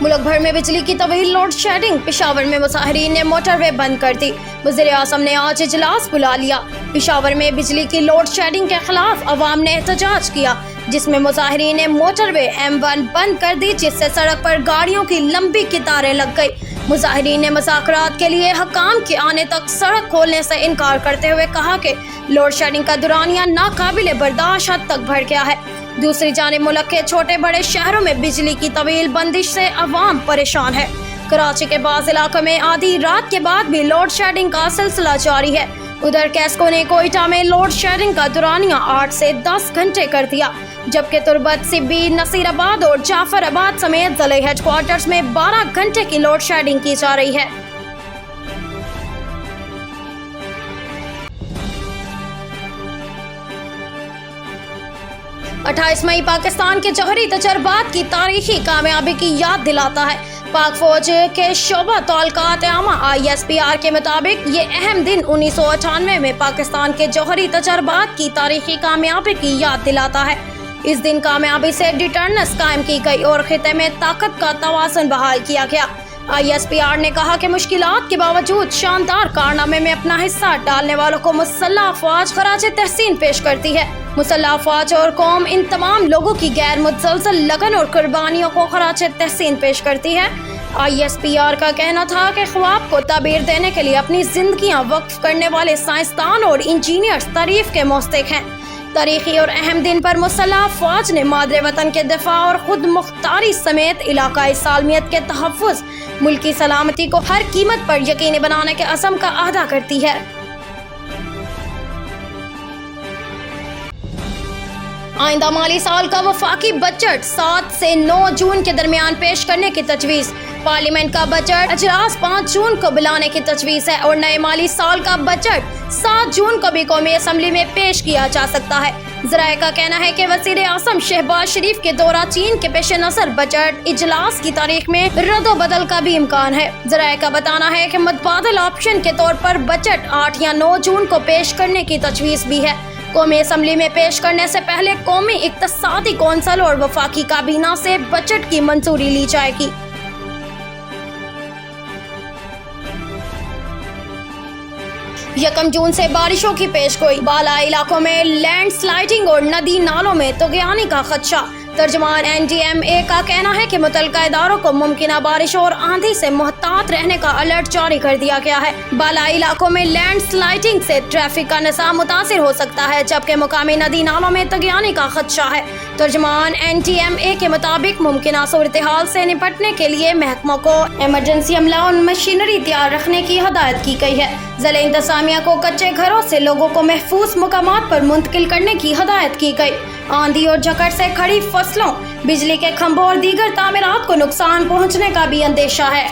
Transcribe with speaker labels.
Speaker 1: मुल्क भर में बिजली की तवील लोड शेडिंग। पेशावर में मुजाहिरीन ने मोटरवे बंद कर दी। वज़ीर-ए-आज़म ने आज इजलास बुला लिया। पेशावर में बिजली की लोड शेडिंग के खिलाफ अवाम ने एहतजाज किया, जिसमें मुजाहिरीन ने मोटरवे M1 बंद कर दी, जिससे सड़क पर गाड़ियों की लंबी कतारें लग गई। मुजाहिरीन ने मुज़ाकरात के लिए हकाम के आने तक सड़क खोलने से इनकार करते हुए कहा कि लोड शेडिंग का दुरानिया नाकाबिले बर्दाश्त हद तक बढ़ गया है। दूसरी जानिब मुल्क के छोटे बड़े शहरों में बिजली की तवील बंदिश से अवाम परेशान है। कराची के बाज़ इलाकों में आधी रात के बाद भी लोड शेडिंग का सिलसिला जारी है। उधर कैस्को ने कोयटा में लोड शेडिंग का दुरानिया 8 से 10 घंटे कर दिया, जबकि तुर्बत, सिब्बी, नसीराबाद और जाफराबाद समेत जिले हेडक्वार्टर्स में 12 घंटे की लोड शेडिंग की जा रही है। 28 मई पाकिस्तान के जौहरी तजर्बात की तारीखी कामयाबी की याद दिलाता है। पाक फौज के शोबा तौलकात आमा ISPR के मुताबिक ये अहम दिन 1998 में पाकिस्तान के जौहरी तजर्बात की तारीखी कामयाबी की याद दिलाता है। इस दिन कामयाबी से डिटर्नेंस कायम की गई और खिते में ताकत का तवाज़ुन बहाल किया गया। ISPR ने कहा कि मुश्किलात के बावजूद शानदार कारनामे में अपना हिस्सा डालने वालों को मुसल्लह अफवाज खराज तहसीन पेश करती है। मुसल्लह अफवाज और कौम इन तमाम लोगों की गैर मुतसलसल लगन और कुर्बानियों को खराज तहसीन पेश करती है। ISPR का कहना था कि ख्वाब को ताबीर देने के लिए अपनी जिंदगियां वक्फ करने वाले साइंसदान और इंजीनियर्स तारीफ के मुस्तहिक हैं। तारीखी और अहम दिन पर मुसल्लह अफवाज ने मादरे वतन के दिफा और खुद मुख्तारी समेत इलाकाई सालमियत के तहफ़्फ़ुज़, मुल्की सलामती को हर कीमत पर यकीनी बनाने के अज़म का अहदा करती है। आइंदा माली साल का वफाकी बजट 7 से 9 जून के दरमियान पेश करने की तजवीज़। पार्लियामेंट का बजट अजलास 5 जून को बुलाने की तजवीज़ है और नए माली साल का बजट 7 जून को भी कौमी असम्बली में पेश किया जा सकता है। ज़राए का कहना है कि वज़ीर-ए-आज़म शहबाज शरीफ के दौरा चीन के पेश नज़र बजट इजलास की तारीख में रद्द बदल का भी इम्कान है। ज़राए का बताना है कि मुतबादिल ऑप्शन के तौर पर बजट 8 या 9 जून को पेश करने की तजवीज़ भी है। कौमी असम्बली में पेश करने से पहले कौमी इक्तिसादी कौंसिल और वफाकी काबीना से बजट की मंजूरी ली जाएगी। 1 जून से बारिशों की पेशगोई। बाला इलाकों में लैंड स्लाइडिंग और नदी नालों में तुग़यानी का खदशा। तर्जमान NDMA का कहना है कि मुतल्लिका इदारों को मुमकिना बारिश और आंधी से मुहतात रहने का अलर्ट जारी कर दिया गया है। बाला इलाकों में लैंड स्लाइडिंग से ट्रैफिक का निज़ाम मुतासिर हो सकता है, जबकि मुकामी नदी नालों में तुग़यानी का खदशा है। तर्जमान NDMA के मुताबिक मुमकिना सूरत हाल से निपटने के लिए महकमों को इमरजेंसी अमला और मशीनरी तैयार रखने की हदायत की गई है। ज़िला इंतज़ामिया को कच्चे घरों से लोगों को महफूज मुकामात पर मुंतकिल करने की हदायत की गई। आंधी और झकड़ से खड़ी फसलों, बिजली के खंभों और दीगर तामीरात को नुकसान पहुंचने का भी अंदेशा है।